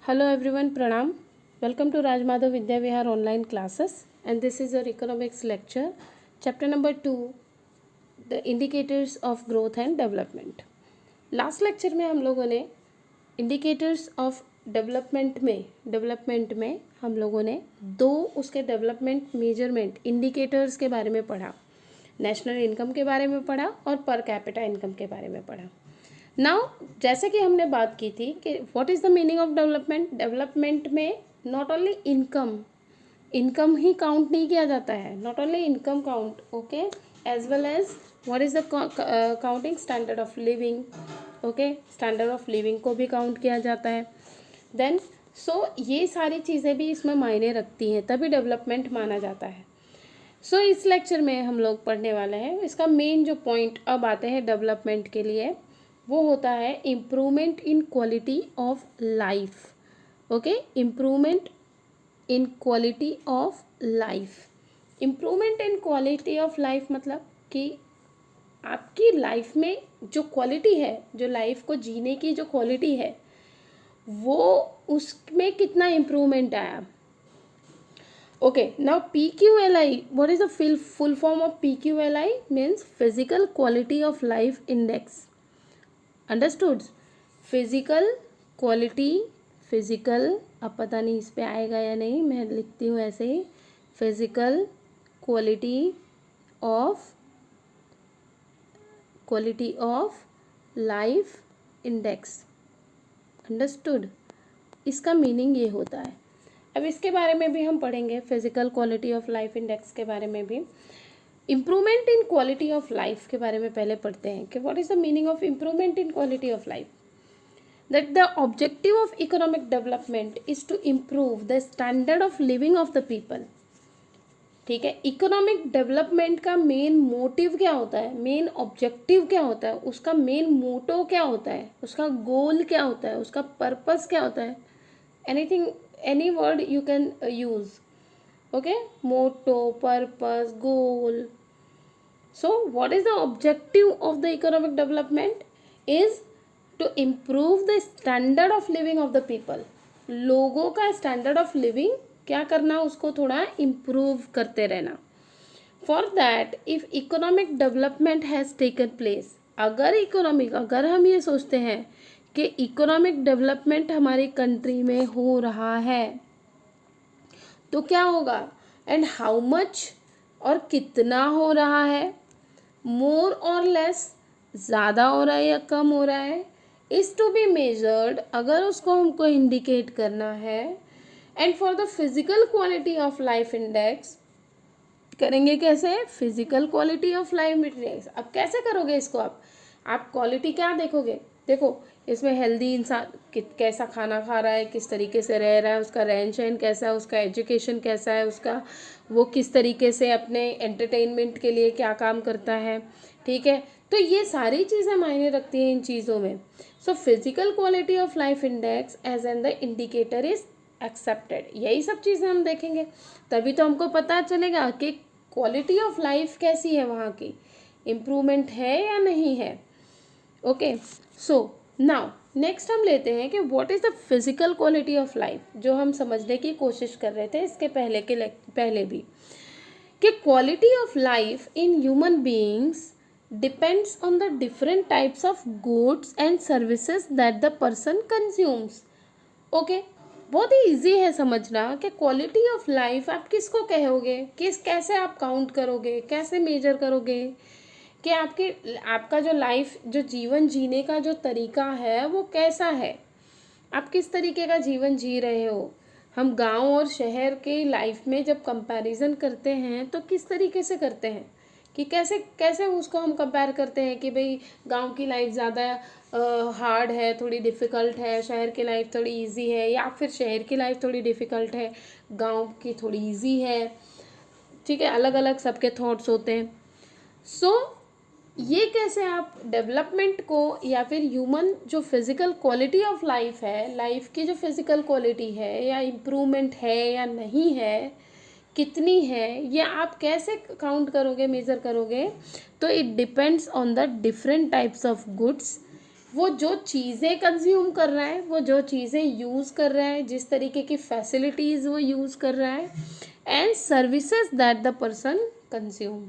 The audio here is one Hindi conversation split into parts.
Hello everyone, Pranam. Welcome to Raj Madhav Vidya Vihar online classes, and this is your economics lecture, chapter number 2, the indicators of growth and development. Last lecture में हम लोगों ने इंडिकेटर्स ऑफ डेवलपमेंट में हम लोगों ने दो उसके डेवलपमेंट मेजरमेंट इंडिकेटर्स के बारे में पढ़ा, नेशनल इनकम के बारे में पढ़ा और पर कैपिटा इनकम के बारे में पढ़ा. नाउ जैसे कि हमने बात की थी कि what is the meaning of development में नॉट ओनली इनकम ही काउंट नहीं किया जाता है, not only income count, okay, as well as what is the counting standard of living, okay, standard of living को भी काउंट किया जाता है. देन ये सारी चीज़ें भी इसमें मायने रखती हैं, तभी डेवलपमेंट माना जाता है. इस लेक्चर में हम लोग पढ़ने वाले हैं, इसका मेन जो पॉइंट अब आते हैं डेवलपमेंट के लिए, वो होता है improvement in quality of life. Okay, improvement in quality of life. Improvement in quality of life मतलब कि आपकी लाइफ में जो क्वालिटी है, जो लाइफ को जीने की जो क्वालिटी है, वो उसमें कितना इम्प्रूवमेंट आया. Okay, now PQLI, what is the full form of PQLI? Means physical quality of life index. Understood? Physical quality, physical, अब पता नहीं इस पे आएगा या नहीं, मैं लिखती हूँ ऐसे ही, physical quality of life index. Understood? इसका मीनिंग ये होता है. अब इसके बारे में भी हम पढ़ेंगे, physical quality of life index के बारे में भी. Improvement in quality of life के बारे में पहले पढ़ते हैं कि what is the meaning of improvement in quality of life. That the objective of economic development is to improve the standard of living of the people. ठीक है, इकोनॉमिक डेवलपमेंट का मेन मोटिव क्या होता है, मेन ऑब्जेक्टिव क्या होता है, उसका मेन मोटो क्या होता है, उसका गोल क्या होता है, उसका पर्पस क्या होता है. Anything, any word you can use. Okay, motto, purpose, goal. So what is the objective of the economic development? Is to improve the standard of living of the people. लोगों का standard of living क्या करना, उसको थोड़ा improve करते रहना. For that, if economic development has taken place, अगर हम ये सोचते हैं कि इकोनॉमिक डेवलपमेंट हमारी कंट्री में हो रहा है, तो क्या होगा, एंड हाउ मच, और कितना हो रहा है, मोर और लेस, ज़्यादा हो रहा है या कम हो रहा है, इज़ टू बी मेजर्ड, अगर उसको हमको इंडिकेट करना है. And for the physical quality of life index करेंगे कैसे, physical quality of life index. अब कैसे करोगे इसको, आप क्वालिटी क्या देखोगे, देखो इसमें हेल्दी इंसान कैसा खाना खा रहा है, किस तरीके से रह रहा है, उसका रहन सहन कैसा है, उसका एजुकेशन कैसा है, उसका वो किस तरीके से अपने एंटरटेनमेंट के लिए क्या काम करता है. ठीक है, तो ये सारी चीज़ें मायने रखती हैं इन चीज़ों में. So physical quality of life index as an the indicator is accepted. यही सब चीज़ें हम देखेंगे, तभी तो हमको पता चलेगा कि क्वालिटी ऑफ लाइफ कैसी है, वहाँ की इम्प्रूवमेंट है या नहीं है. ओके, सो नाउ नेक्स्ट हम लेते हैं कि what is the physical quality of life, जो हम समझने की कोशिश कर रहे थे इसके पहले भी, कि quality of life in human beings depends on the different types of goods and services that the person consumes. Okay, बहुत ही ईजी है समझना कि क्वालिटी ऑफ लाइफ आप किसको कहोगे, कैसे आप काउंट करोगे, कैसे मेजर करोगे कि आपका जो लाइफ, जो जीवन जीने का जो तरीका है वो कैसा है, आप किस तरीके का जीवन जी रहे हो. हम गांव और शहर के लाइफ में जब कंपैरिजन करते हैं तो किस तरीके से करते हैं, कि कैसे कैसे उसको हम कंपेयर करते हैं कि भाई गांव की लाइफ ज़्यादा हार्ड है, थोड़ी डिफ़िकल्ट है, शहर की लाइफ थोड़ी इजी है, या फिर शहर की लाइफ थोड़ी डिफ़िकल्ट है, गांव की थोड़ी इजी है. ठीक है, अलग अलग सबके थॉट्स होते हैं. ये कैसे आप डेवलपमेंट को, या फिर ह्यूमन जो फिज़िकल क्वालिटी ऑफ लाइफ है, लाइफ की जो फिज़िकल क्वालिटी है, या इम्प्रूवमेंट है या नहीं है, कितनी है, ये आप कैसे काउंट करोगे, मेज़र करोगे. तो it depends on the different types of goods वो जो चीज़ें कंज्यूम कर रहा है, वो जो चीज़ें यूज़ कर रहा है, जिस तरीके की फैसिलिटीज़ वो यूज़ कर रहा है, and services that the person consume,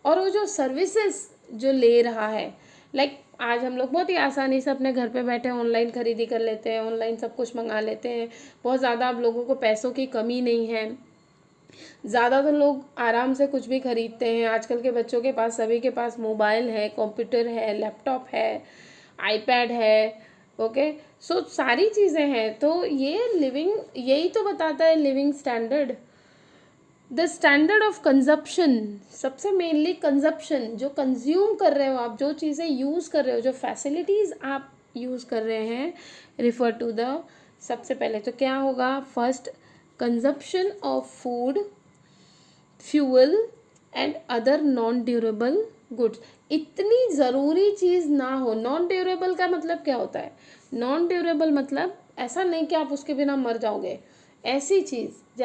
और वो जो सर्विसेज जो ले रहा है, लाइक आज हम लोग बहुत ही आसानी से अपने घर पे बैठे ऑनलाइन खरीदी कर लेते हैं, ऑनलाइन सब कुछ मंगा लेते हैं, बहुत ज़्यादा अब लोगों को पैसों की कमी नहीं है, ज़्यादातर लोग आराम से कुछ भी खरीदते हैं। आजकल के बच्चों के पास, सभी के पास मोबाइल है, कंप्यूटर है, लैपटॉप है, आईपैड है, ओके। सो सारी चीज़ें हैं, तो ये लिविंग, यही तो बताता है living standard. The standard of consumption, सबसे मेनली कंजप्शन, जो कंज्यूम कर रहे हो आप, जो चीज़ें यूज़ कर रहे हो, जो फैसिलिटीज़ आप यूज़ कर रहे हैं, रिफर टू द, सबसे पहले तो क्या होगा, first consumption of food, fuel and other non durable goods. इतनी ज़रूरी चीज़ ना हो, नॉन ड्यूरेबल का मतलब क्या होता है, नॉन ड्यूरेबल मतलब ऐसा नहीं कि आप उसके बिना मर जाओगे, ऐसी चीज़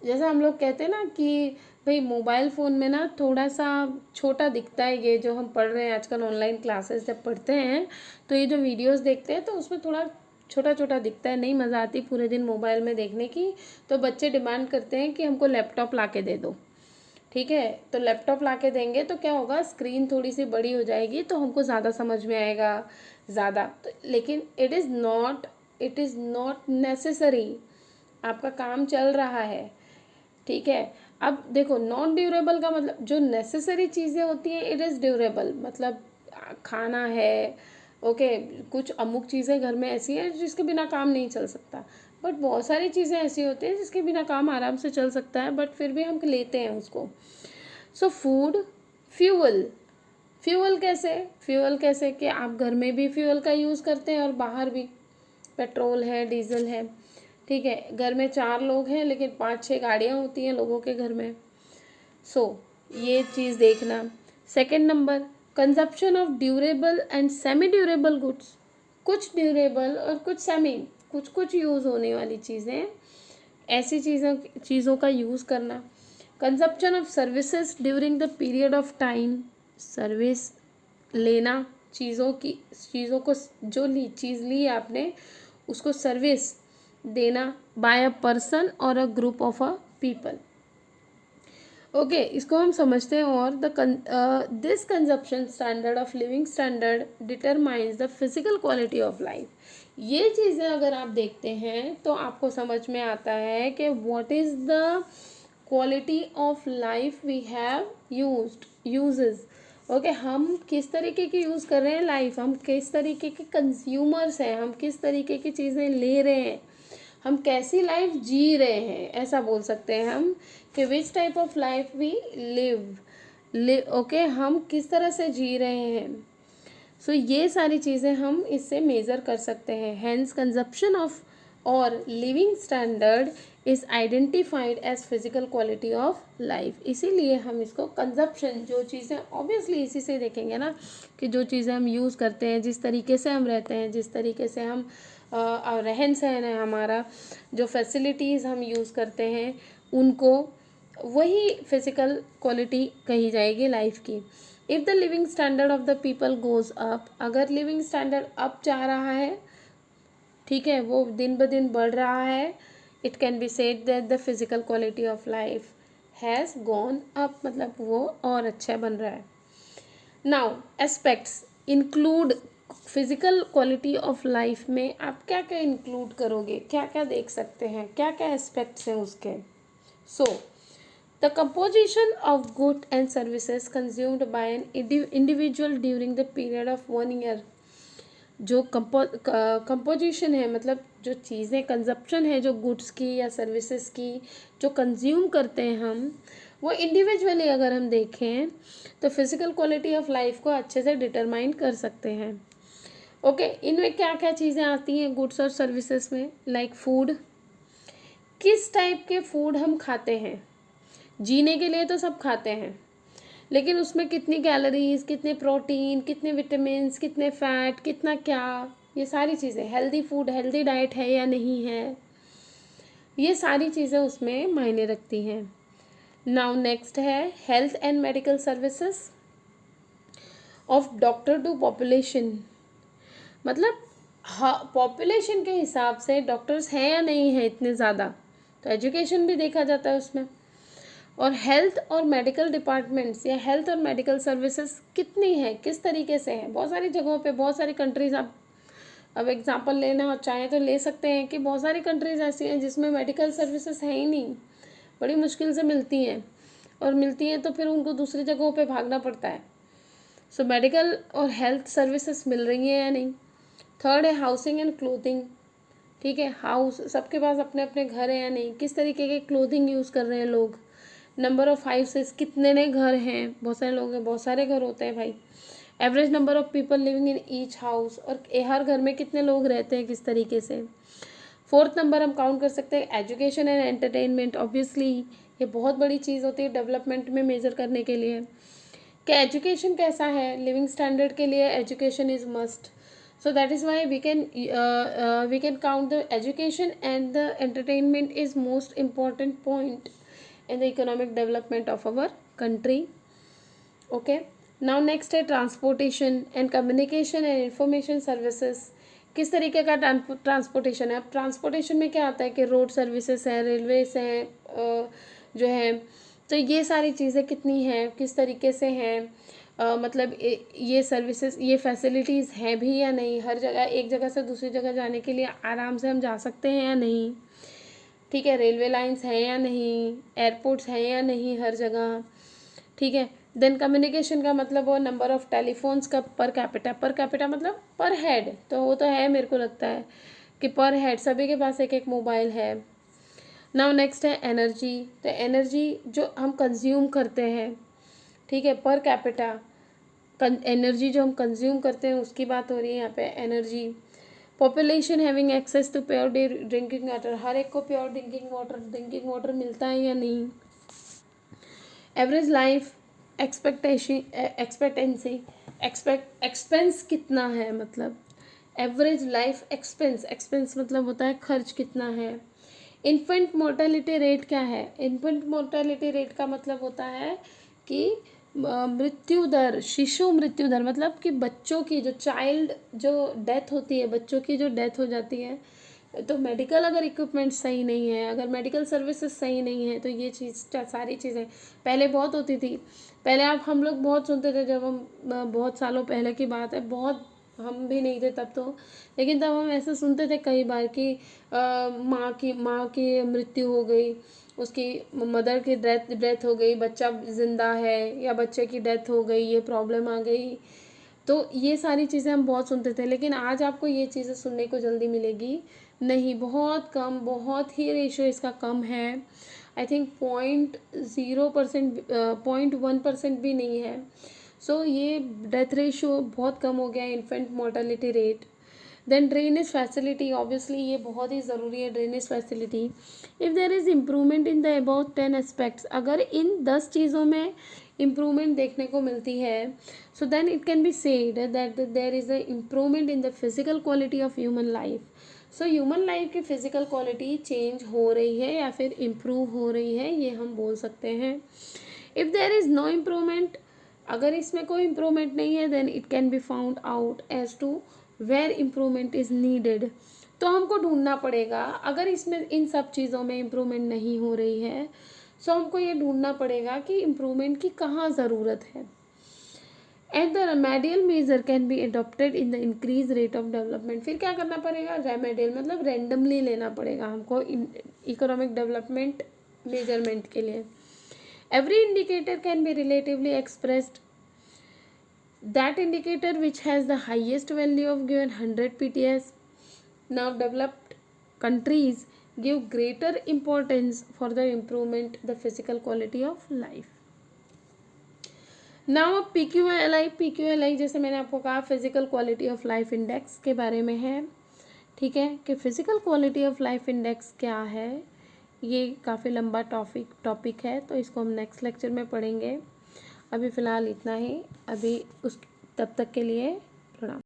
जैसे हम लोग कहते हैं ना कि भाई मोबाइल फ़ोन में ना थोड़ा सा छोटा दिखता है, ये जो हम पढ़ रहे हैं आजकल ऑनलाइन क्लासेस जब पढ़ते हैं, तो ये जो वीडियोस देखते हैं तो उसमें थोड़ा छोटा छोटा दिखता है, नहीं मज़ा आती पूरे दिन मोबाइल में देखने की, तो बच्चे डिमांड करते हैं कि हमको लैपटॉप ला के दे दो, ठीक है। तो लैपटॉप ला के देंगे तो क्या होगा, स्क्रीन थोड़ी सी बड़ी हो जाएगी, तो हमको ज़्यादा समझ में आएगा, ज़्यादा तो, लेकिन इट इज़ नॉट नेसेसरी, आपका काम चल रहा है, ठीक है। अब देखो, नॉन ड्यूरेबल का मतलब, जो नेसेसरी चीज़ें होती हैं इट इज़ ड्यूरेबल, मतलब खाना है, ओके, कुछ अमुक चीज़ें घर में ऐसी हैं जिसके बिना काम नहीं चल सकता, बट बहुत सारी चीज़ें ऐसी होती हैं जिसके बिना काम आराम से चल सकता है, बट फिर भी हम लेते हैं उसको। सो फूड, फ्यूल, फ्यूल कैसे कि आप घर में भी फ्यूल का यूज़ करते हैं और बाहर भी, पेट्रोल है, डीजल है, ठीक है। घर में 4 लोग हैं लेकिन 5-6 गाड़ियाँ होती हैं लोगों के घर में। सो ये चीज़ देखना। Second number, consumption of durable and semi durable goods, कुछ ड्यूरेबल और कुछ सेमी, कुछ कुछ यूज़ होने वाली चीज़ें, ऐसी चीज़ों का यूज़ करना। Consumption of services during the period of time, service लेना, चीज़ों को, जो चीज़ ली आपने उसको सर्विस देना, बाय अ पर्सन और a group of a people, okay. इसको हम समझते हैं, और this consumption standard of living standard determines the physical quality of life. ये चीज़ें अगर आप देखते हैं तो आपको समझ में आता है कि what is the quality of life we have uses, okay. हम किस तरीके की यूज़ कर रहे हैं लाइफ, हम किस तरीके के कंज्यूमर्स हैं, हम किस तरीके की चीज़ें ले रहे हैं, हम कैसी लाइफ जी रहे हैं, ऐसा बोल सकते हैं हम कि which type of life we okay, हम किस तरह से जी रहे हैं। सो ये सारी चीज़ें हम इससे मेज़र कर सकते हैं। हैंस कंजप्शन ऑफ और living standard is identified as physical quality of life. इसीलिए हम इसको कंजप्शन, जो चीज़ें ऑब्वियसली इसी से देखेंगे ना कि जो चीज़ें हम यूज़ करते हैं, जिस तरीके से हम रहते हैं, जिस तरीके से हम रहन सहन है हमारा, जो फैसिलिटीज़ हम यूज़ करते हैं, उनको वही फिज़िकल क्वालिटी कही जाएगी लाइफ की। If the living standard of the people goes up, अगर लिविंग स्टैंडर्ड अप जा रहा है, ठीक है, वो दिन ब दिन बढ़ रहा है, it can be said that the physical quality of life has gone up, मतलब वो और अच्छा बन रहा है। Now aspects include, physical quality of life में आप क्या क्या इंक्लूड करोगे, क्या क्या देख सकते हैं, क्या क्या एस्पेक्ट्स हैं उसके। So the composition of good and services consumed by an individual during the period of 1 year, जो कंपोजिशन है, मतलब जो चीज़ें कंजप्शन है, जो गुड्स की या सर्विसेज की जो कंज्यूम करते हैं हम, वो इंडिविजुअली अगर हम देखें तो फिज़िकल क्वालिटी ऑफ लाइफ को अच्छे से डिटरमाइन कर सकते हैं, ओके। इनमें क्या क्या चीज़ें आती हैं गुड्स और सर्विसेज में, लाइक फूड, किस टाइप के फूड हम खाते हैं, जीने के लिए तो सब खाते हैं, लेकिन उसमें कितनी कैलोरीज, कितने प्रोटीन, कितने विटामिन्स, कितने फैट, कितना क्या, ये सारी चीज़ें, हेल्दी फूड, हेल्दी डाइट है या नहीं है, ये सारी चीज़ें उसमें मायने रखती हैं। नाउ नेक्स्ट है health and medical services of doctor to population, मतलब पॉपुलेशन के हिसाब से डॉक्टर्स हैं या नहीं है इतने ज़्यादा, तो एजुकेशन भी देखा जाता है उसमें। और हेल्थ और मेडिकल डिपार्टमेंट्स या हेल्थ और मेडिकल सर्विसेज कितनी है, किस तरीके से है। बहुत सारी जगहों पे, बहुत सारी कंट्रीज़, आप अब एग्जांपल लेना चाहें तो ले सकते हैं कि बहुत सारी कंट्रीज़ ऐसी हैं जिसमें मेडिकल सर्विसेज है ही नहीं, बड़ी मुश्किल से मिलती हैं, और मिलती हैं तो फिर उनको दूसरी जगहों पे भागना पड़ता है। सो मेडिकल और हेल्थ सर्विसेज मिल रही हैं या नहीं। थर्ड है हाउसिंग एंड क्लोथिंग, ठीक है, हाउस, सबके पास अपने अपने घर हैं या नहीं, किस तरीके के क्लोथिंग यूज़ कर रहे हैं लोग। नंबर ऑफ़ हाउसेस, कितने नए घर हैं, बहुत सारे लोग हैं, बहुत सारे घर होते हैं भाई। Average number of people living in each house, और हर घर में कितने लोग रहते हैं, किस तरीके से। फोर्थ नंबर हम काउंट कर सकते हैं एजुकेशन एंड एंटरटेनमेंट। ऑब्वियसली ये बहुत बड़ी चीज़ होती है डेवलपमेंट में मेजर करने के लिए कि एजुकेशन कैसा है, लिविंग स्टैंडर्ड के लिए education is must. So that is why we can count the education and the entertainment is most important point in the economic development of our country. Okay. Now next है transportation and communication and information services. किस तरीके का ट्रांसपोर्टेशन है। अब ट्रांसपोर्टेशन में क्या आता है कि रोड सर्विसेज हैं, रेलवेज हैं, जो है, तो ये सारी चीज़ें कितनी हैं, किस तरीके से हैं, मतलब ये सर्विसेज, ये फैसिलिटीज़ हैं भी या नहीं। हर जगह, एक जगह से दूसरी जगह जाने के लिए आराम से हम जा सकते हैं या नहीं, ठीक है। रेलवे लाइंस हैं या नहीं, एयरपोर्ट्स हैं या नहीं हर जगह, ठीक है। देन कम्युनिकेशन का मतलब वो नंबर ऑफ़ टेलीफोन्स का पर कैपिटा मतलब पर हेड, तो वो तो है, मेरे को लगता है कि पर हेड सभी के पास एक एक मोबाइल है। नाउ नेक्स्ट है एनर्जी, तो एनर्जी जो हम कंज्यूम करते हैं, ठीक है, पर कैपिटा एनर्जी जो हम कंज्यूम करते हैं उसकी बात हो रही है यहाँ पे, energy. Population having access to pure drinking water, हर एक को प्योर ड्रिंकिंग वाटर मिलता है या नहीं। एवरेज लाइफ एक्सपेक्टेंसी, एक्सपेंस कितना है, मतलब एवरेज लाइफ एक्सपेंस मतलब होता है खर्च कितना है। इन्फेंट मोर्टेलिटी रेट क्या है। इन्फेंट मोर्टेलिटी रेट का मतलब होता है कि मृत्यु दर, शिशु मृत्यु दर, मतलब कि बच्चों की जो डेथ होती है, बच्चों की जो डेथ हो जाती है, तो मेडिकल अगर इक्विपमेंट सही नहीं है, अगर मेडिकल सर्विसेज सही नहीं है, तो ये चीज़, सारी चीज़ें पहले बहुत होती थी। पहले हम लोग बहुत सुनते थे, जब हम, बहुत सालों पहले की बात है, बहुत, हम भी नहीं थे तब तो, लेकिन तब हम ऐसे सुनते थे कई बार कि माँ की मृत्यु हो गई, उसकी मदर की डेथ हो गई, बच्चा ज़िंदा है, या बच्चे की डेथ हो गई, ये प्रॉब्लम आ गई। तो ये सारी चीज़ें हम बहुत सुनते थे, लेकिन आज आपको ये चीज़ें सुनने को जल्दी मिलेगी नहीं, बहुत कम, बहुत ही रेशियो इसका कम है। आई थिंक 0.0%, 0.1% भी नहीं है। सो ये डेथ रेशियो बहुत कम हो गया है, infant mortality rate. Then drainage facility, obviously ये बहुत ही ज़रूरी है, drainage facility. If there is improvement in the about 10 aspects, अगर इन 10 चीज़ों में इम्प्रूवमेंट देखने को मिलती है, so then it can be said that there is a improvement in the physical quality of human life. So human life की फ़िज़िकल क्वालिटी चेंज हो रही है या फिर इम्प्रूव हो रही है, ये हम बोल सकते हैं। If there is no improvement, अगर इसमें कोई इम्प्रूवमेंट नहीं है, then it can be found out as to where improvement is needed. तो हमको ढूंढना पड़ेगा, अगर इसमें इन सब चीज़ों में इम्प्रूवमेंट नहीं हो रही है, सो हमको ये ढूंढना पड़ेगा कि इम्प्रूवमेंट की कहाँ ज़रूरत है। And the remedial measure can be adopted in the increase rate of development. फिर क्या करना पड़ेगा, रेमेडियल मतलब रैंडमली लेना पड़ेगा हमको इकोनॉमिक डेवलपमेंट मेजरमेंट के लिए। Every indicator can be relatively expressed, that indicator which has the highest value of given 100 PTS. Now developed countries give greater importance for the improvement the physical quality of life. Now PQLI जैसे मैंने आपको कहा physical quality of life index के बारे में है, ठीक है, कि physical quality of life index क्या है। ये काफ़ी लंबा टॉपिक है, तो इसको हम नेक्स्ट लेक्चर में पढ़ेंगे। अभी फ़िलहाल इतना ही, तब तक के लिए प्रणाम।